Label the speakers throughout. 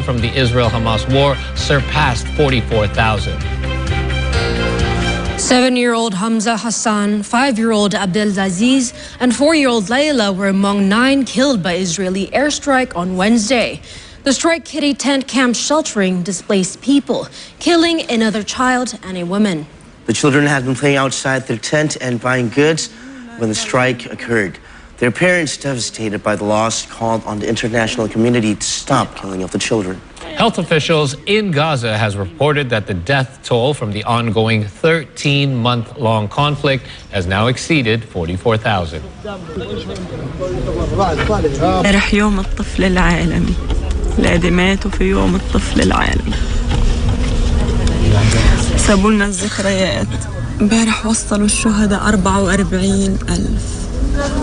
Speaker 1: from the Israel-Hamas war surpassed 44,000.
Speaker 2: 7-year-old Hamza Hassan, 5-year-old Abdelaziz, and 4-year-old Layla were among 9 killed by Israeli airstrike on Wednesday. The strike hit a tent camp sheltering displaced people, killing another child and a woman.
Speaker 3: The children had been playing outside their tent and buying goods when the strike occurred. Their parents, devastated by the loss, called on the international community to stop killing of the children.
Speaker 1: Health officials in Gaza has reported that the death toll from the ongoing 13-month-long conflict has now exceeded 44,000.
Speaker 4: امبارح يوم الطفل العالمي. الأولاد ماتوا في يوم الطفل العالمي. سابوا لنا الذكريات. امبارح وصلوا الشهداء 44,000.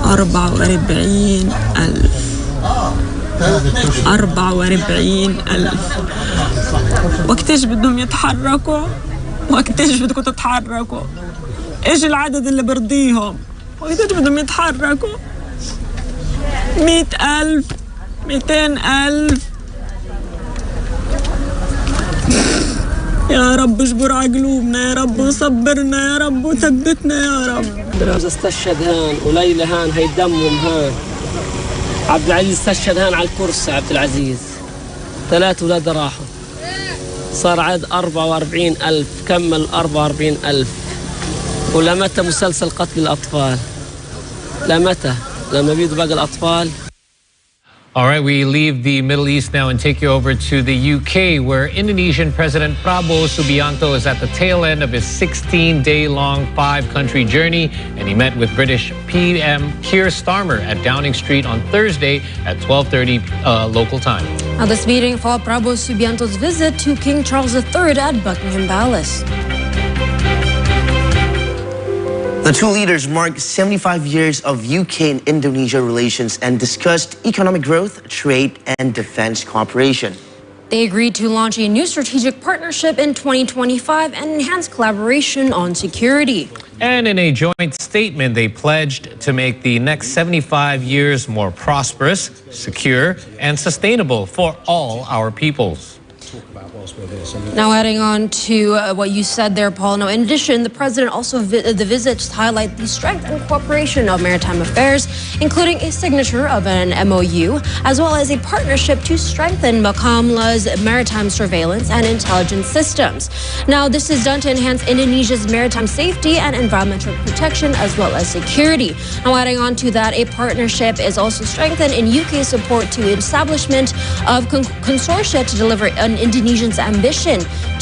Speaker 4: 44,000. وقتاش بدهم يتحركوا؟ وقتاش بدكم تتحركوا؟ ايش العدد اللي برضيهم؟ وقتاش بدهم يتحركوا؟ 100,000 200,000. يا رب اجبر على قلوبنا يا رب وصبرنا يا رب وثبتنا يا رب.
Speaker 5: عبد استشهد هان وليلى هان هي دمهم هان. عبد العزيز استشهد هان على الكرسي. عبد العزيز 3 أولاد راحوا. صار عدد 44,000. كمل 44,000. ولمتى مسلسل قتل الأطفال؟ لمتى؟ لما بيدوا باقي الأطفال.
Speaker 1: All right, we leave the Middle East now and take you over to the UK, where Indonesian President Prabowo Subianto is at the tail end of his 16-day-long 5-country journey, and he met with British PM Keir Starmer at Downing Street on Thursday at 12:30 local time.
Speaker 2: Now, this meeting followed Prabowo Subianto's visit to King Charles III at Buckingham Palace.
Speaker 3: The two leaders marked 75 years of UK and Indonesia relations and discussed economic growth, trade, and defense cooperation.
Speaker 2: They agreed to launch a new strategic partnership in 2025 and enhance collaboration on security.
Speaker 1: And in a joint statement, they pledged to make the next 75 years more prosperous, secure, and sustainable for all our peoples.
Speaker 2: Now, adding on to what you said there, Paul. Now, in addition, the president also the visits highlight the strength and cooperation of maritime affairs, including a signature of an MOU, as well as a partnership to strengthen Bakamla's maritime surveillance and intelligence systems. Now, this is done to enhance Indonesia's maritime safety and environmental protection, as well as security. Now, adding on to that, a partnership is also strengthened in UK support to establishment of consortia to deliver an Indonesian's ambition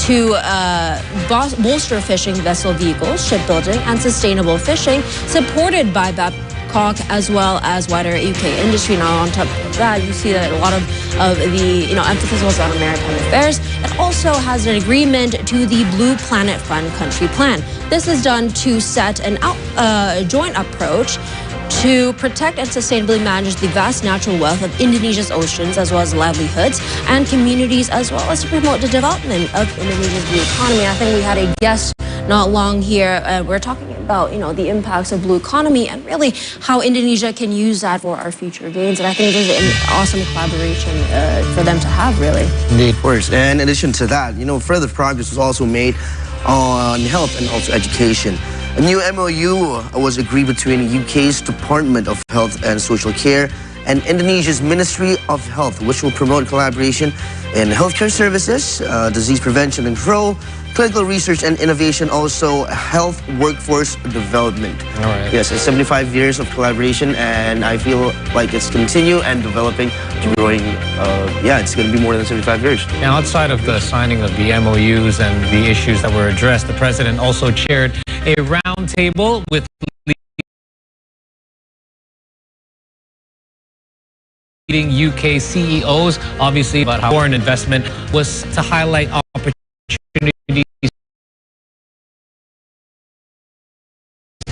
Speaker 2: to bolster fishing vessel vehicles, shipbuilding, and sustainable fishing, supported by Babcock as well as wider UK industry. Now, on top of that, you see that a lot of the emphasis was on maritime affairs. It also has an agreement to the Blue Planet Fund country plan. This is done to set a joint approach to protect and sustainably manage the vast natural wealth of Indonesia's oceans, as well as livelihoods and communities, as well as to promote the development of Indonesia's blue economy. I think we had a guest not long here. We're talking about, the impacts of blue economy and really how Indonesia can use that for our future gains. And I think this is an awesome collaboration for them to have, really.
Speaker 3: Indeed, of course. And in addition to that, further progress was also made on health and also education. A new MOU was agreed between the UK's Department of Health and Social Care and Indonesia's Ministry of Health, which will promote collaboration in healthcare services, disease prevention and control, clinical research and innovation, also health workforce development.
Speaker 1: All right.
Speaker 3: Yes, it's 75 years of collaboration, and I feel like it's continue and developing, growing. It's going to be more than 75 years.
Speaker 1: Now, outside of the signing of the MOUs and the issues that were addressed, the president also chaired a roundtable with leading UK CEOs, obviously about how foreign investment was to highlight opportunities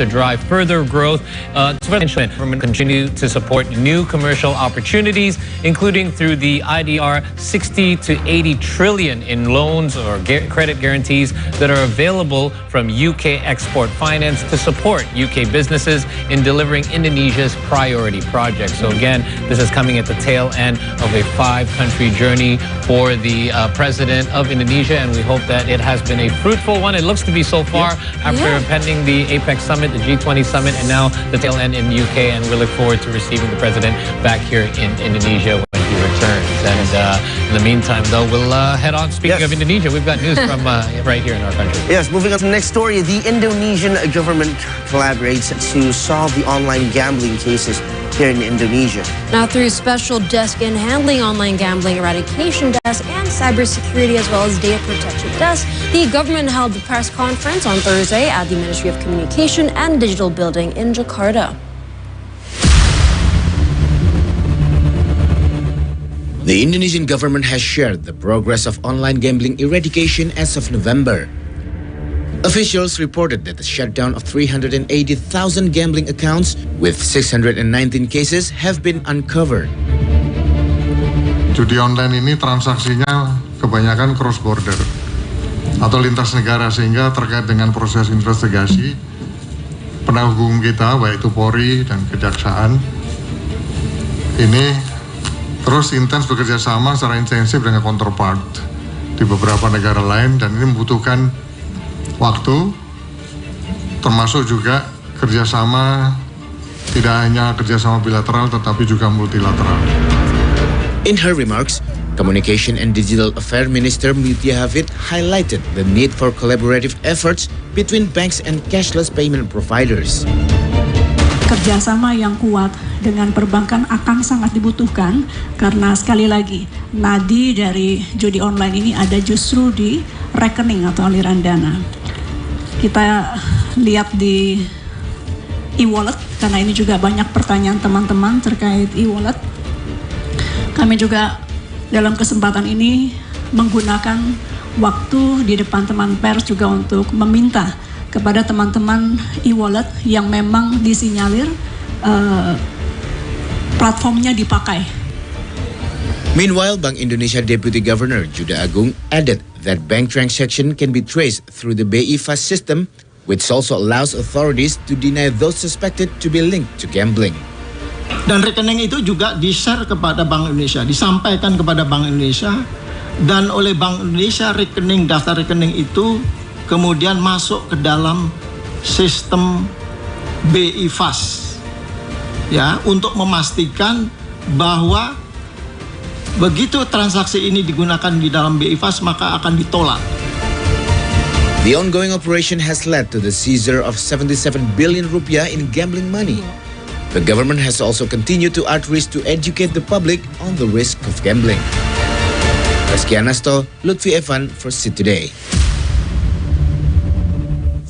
Speaker 1: to drive further growth. Continue to support new commercial opportunities, including through the IDR 60 to 80 trillion in loans or credit guarantees that are available from UK Export Finance to support UK businesses in delivering Indonesia's priority projects. So again, this is coming at the tail end of a 5-country journey for the President of Indonesia, and we hope that it has been a fruitful one. It looks to be so far after pending the APEC summit, the G20 summit, and now the tail end in the UK, and we look forward to receiving the President back here in Indonesia when he returns. And in the meantime, though, we'll head on. Speaking of Indonesia, we've got news from right here in our country.
Speaker 3: Yes, moving on to the next story. The Indonesian government collaborates to solve the online gambling cases here in Indonesia.
Speaker 2: Now, through special desk in handling, online gambling eradication desk, and cybersecurity, as well as data protection desk, the government held a press conference on Thursday at the Ministry of Communication and Digital Building in Jakarta.
Speaker 6: The Indonesian government has shared the progress of online gambling eradication as of November. Officials reported that the shutdown of 380,000 gambling accounts with 619 cases have been uncovered.
Speaker 7: Judi online ini transaksinya kebanyakan cross border atau lintas negara, sehingga terkait dengan proses investigasi penegak hukum kita, baik itu Polri dan Kejaksaan, ini terus intens bekerja sama secara intensif dengan counterpart di beberapa negara lain, dan ini membutuhkan waktu, termasuk juga kerjasama, tidak hanya kerjasama bilateral tetapi juga multilateral.
Speaker 6: In her remarks, Communication and Digital Affairs Minister Mutia Hafid highlighted the need for collaborative efforts between banks and cashless payment providers.
Speaker 8: Kerjasama yang kuat dengan perbankan akan sangat dibutuhkan, karena sekali lagi nadi dari judi online ini ada justru di rekening atau aliran dana. Kita lihat di e-wallet, karena ini juga banyak pertanyaan teman-teman terkait e-wallet. Kami juga dalam kesempatan ini menggunakan waktu di depan teman pers juga untuk meminta kepada teman-teman e-wallet yang memang disinyalir platformnya dipakai.
Speaker 6: Meanwhile, Bank Indonesia Deputy Governor Juda Agung added that bank transaction can be traced through the BI Fast system, which also allows authorities to deny those suspected to be linked to gambling.
Speaker 9: Dan rekening itu juga di-share kepada Bank Indonesia, disampaikan kepada Bank Indonesia, dan oleh Bank Indonesia daftar rekening itu kemudian masuk ke dalam sistem BI Fast, ya, untuk memastikan bahwa begitu transaksi ini digunakan di dalam BI Fast maka akan ditolak.
Speaker 6: The ongoing operation has led to the seizure of 77 billion rupiah in gambling money. The government has also continued to outreach to educate the public on the risk of gambling. Reski Anasto, Lutfi Evan for Sit Today.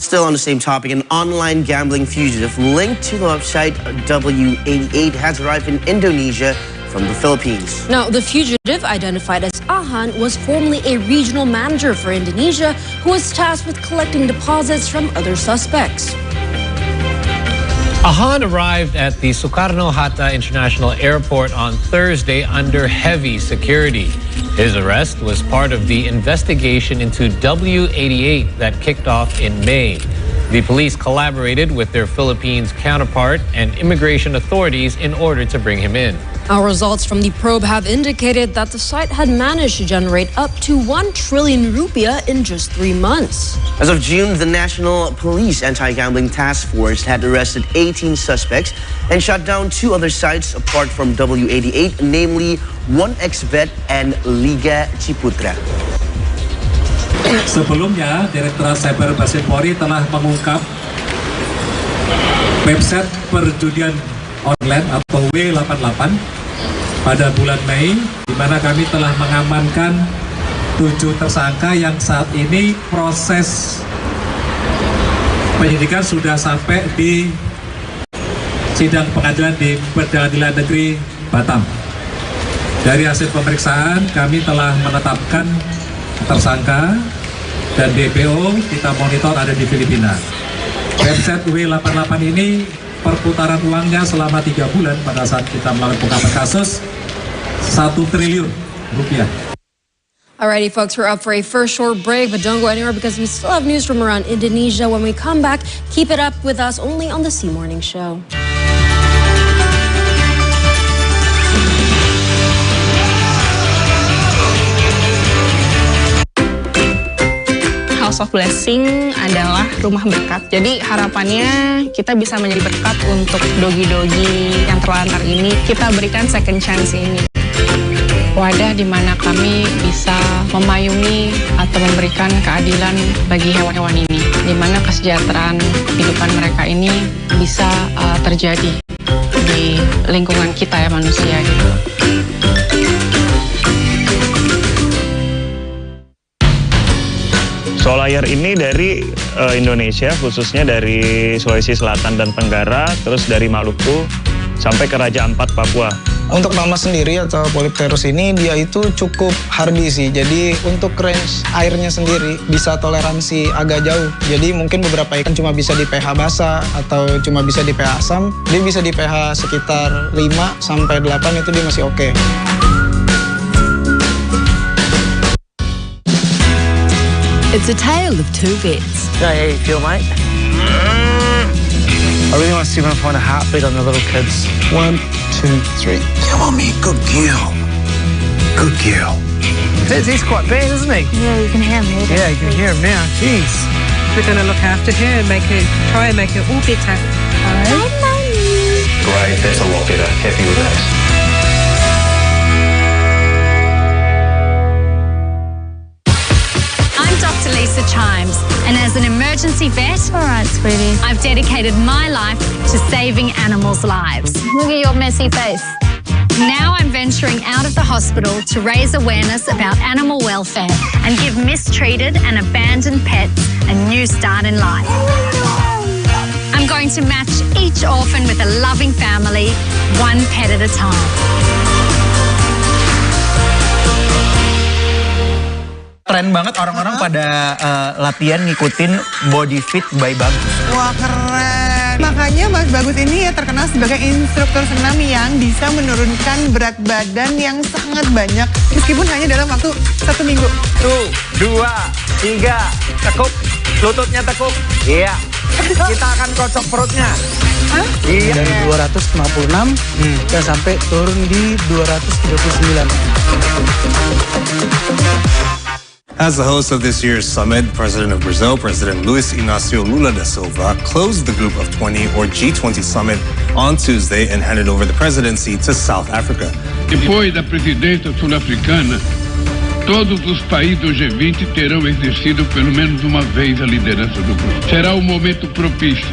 Speaker 3: Still on the same topic, an online gambling fugitive linked to the website W88 has arrived in Indonesia from the Philippines.
Speaker 2: Now, the fugitive, identified as Ahan, was formerly a regional manager for Indonesia who was tasked with collecting deposits from other suspects.
Speaker 1: Ahan arrived at the Soekarno-Hatta International Airport on Thursday under heavy security. His arrest was part of the investigation into W88 that kicked off in May. The police collaborated with their Philippines counterpart and immigration authorities in order to bring him in.
Speaker 2: Our results from the probe have indicated that the site had managed to generate up to 1 trillion rupiah in just 3 months.
Speaker 3: As of June, the National Police Anti-Gambling Task Force had arrested 18 suspects and shut down 2 other sites apart from W88, namely 1xBet and Liga Ciputra.
Speaker 10: Sebelumnya, Direktorat Cyber Polri telah mengungkap website perjudian online atau W88 pada bulan Mei, di mana kami telah mengamankan 7 tersangka yang saat ini proses penyidikan sudah sampai di sidang pengadilan di Pengadilan Negeri Batam. Dari hasil pemeriksaan, kami telah menetapkan tersangka dan DPO kita monitor ada di Filipina. Website W88 ini perputaran uangnya selama 3 bulan pada saat kita melakukan pengungkapan kasus 1 triliun rupiah.
Speaker 2: Alrighty, folks, we're up for a first short break, but don't go anywhere because we still have news from around Indonesia. When we come back, keep it up with us only on the C Morning Show.
Speaker 11: House of Blessing adalah rumah berkat. Jadi harapannya kita bisa menjadi berkat untuk dogi-dogi yang terlantar ini. Kita berikan second chance ini. Wadah di mana kami bisa memayungi atau memberikan keadilan bagi hewan-hewan ini, di mana kesejahteraan kehidupan mereka ini bisa terjadi di lingkungan kita ya, manusia gitu.
Speaker 12: Solar ini dari Indonesia, khususnya dari Sulawesi Selatan dan Tenggara, terus dari Maluku sampai ke Raja Ampat, Papua.
Speaker 13: Untuk mama sendiri atau Polypterus ini dia itu cukup hardy sih. Jadi untuk range airnya sendiri bisa toleransi agak jauh. Jadi mungkin beberapa ikan cuma bisa di pH basah atau cuma bisa di pH asam. Dia bisa di pH sekitar 5 sampai 8 itu dia masih oke.
Speaker 14: It's a tale of two bits.
Speaker 15: Yeah, how you feel, mate? I really want to see when I find a heartbeat on the little kids.
Speaker 13: 1, 2, 3.
Speaker 15: Come on, me, good girl. Good girl. He's quite bad, isn't he?
Speaker 16: Yeah, you can hear him.
Speaker 15: Yeah, you can hear him now. Jeez.
Speaker 16: We're going to look after her and try and make her all better.
Speaker 14: Hi, Mummy.
Speaker 17: Great, that's a lot better. Happy with that.
Speaker 18: Dr. Lisa Chimes, and as an emergency vet,
Speaker 14: all right, sweetie,
Speaker 18: I've dedicated my life to saving animals' lives.
Speaker 14: Look at your messy face.
Speaker 18: Now I'm venturing out of the hospital to raise awareness about animal welfare and give mistreated and abandoned pets a new start in life. I'm going to match each orphan with a loving family, one pet at a time.
Speaker 19: Tren banget orang-orang pada latihan ngikutin body fit by Bagus.
Speaker 20: Wah, keren. Makanya Mas Bagus ini ya terkenal sebagai instruktur senam yang bisa menurunkan berat badan yang sangat banyak meskipun hanya dalam waktu 1 minggu.
Speaker 15: 1, 2, 3, tekuk, lututnya tekuk. Iya. Kita akan kocok perutnya.
Speaker 20: Hah?
Speaker 15: Iya.
Speaker 21: Dari 256 dan sampai turun di 239.
Speaker 22: As the host of this year's summit, President of Brazil, President Luiz Inácio Lula da Silva, closed the Group of 20 or G20 summit on Tuesday and handed over the presidency to South Africa.
Speaker 23: Depois da presidência sul-africana, todos os países do G20 terão exercido pelo menos uma vez a liderança do grupo. Será um momento propício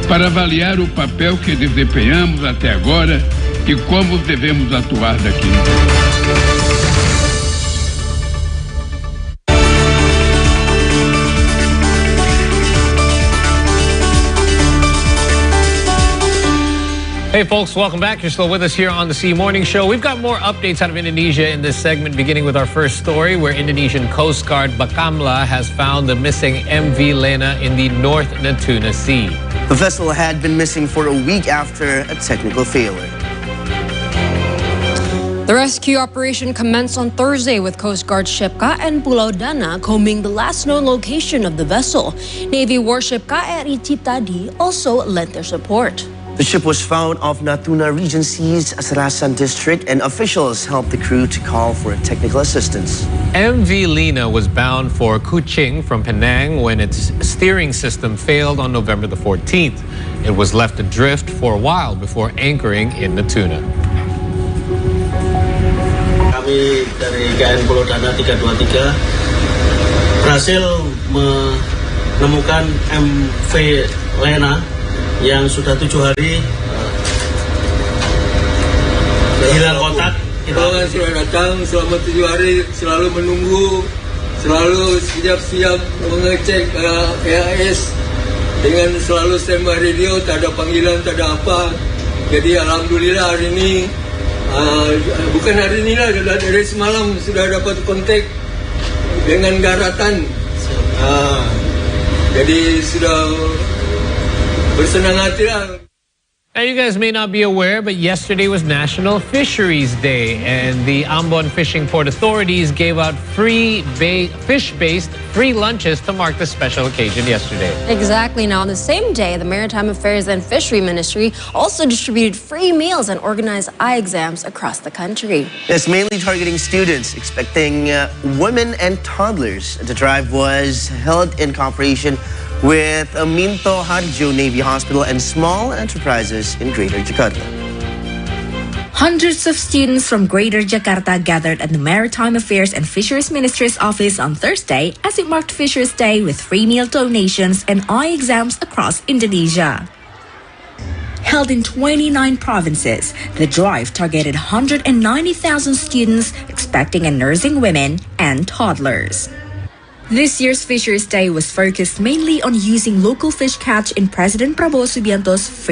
Speaker 23: para avaliar o papel que desempenhamos até agora e como devemos atuar daqui em diante.
Speaker 1: Hey folks, welcome back. You're still with us here on the C Morning Show. We've got more updates out of Indonesia in this segment, beginning with our first story where Indonesian Coast Guard Bakamla has found the missing MV Lena in the North Natuna Sea.
Speaker 3: The vessel had been missing for a week after a technical failure.
Speaker 2: The rescue operation commenced on Thursday with Coast Guard ship KN Pulau Dana combing the last known location of the vessel. Navy warship KRI Ciptadi also lent their support.
Speaker 3: The ship was found off Natuna Regency's Serasan district, and officials helped the crew to call for technical assistance.
Speaker 1: MV Lena was bound for Kuching from Penang when its steering system failed on November the 14th. It was left adrift for a while before anchoring in Natuna.
Speaker 9: Kami dari KN Pulau Dana 323 berhasil menemukan MV Lena yang sudah 7 hari hilang kontak.
Speaker 24: Kita sudah datang selama 7 hari, selalu menunggu, selalu siap-siap mengecek KAS dengan selalu standby radio, tak ada panggilan, tak ada apa. Jadi alhamdulillah hari ini, bukan hari ini lah, dari semalam sudah dapat kontak dengan daratan. Jadi sudah bersenang hatilah.
Speaker 1: Now, you guys may not be aware, but yesterday was National Fisheries Day, and the Ambon Fishing Port authorities gave out free fish-based free lunches to mark the special occasion yesterday.
Speaker 2: Exactly. Now, on the same day, the Maritime Affairs and Fishery Ministry also distributed free meals and organized eye exams across the country.
Speaker 3: It's mainly targeting students, expecting women and toddlers. The drive was held in cooperation with Minto Harjo Navy Hospital and small enterprises in Greater Jakarta.
Speaker 4: Hundreds of students from Greater Jakarta gathered at the Maritime Affairs and Fisheries Ministry's office on Thursday as it marked Fisheries Day with free meal donations and eye exams across Indonesia. Held in 29 provinces, the drive targeted 190,000 students expecting and nursing women and toddlers. This year's Fisheries Day was focused mainly on using local fish catch in President Prabowo Subianto's free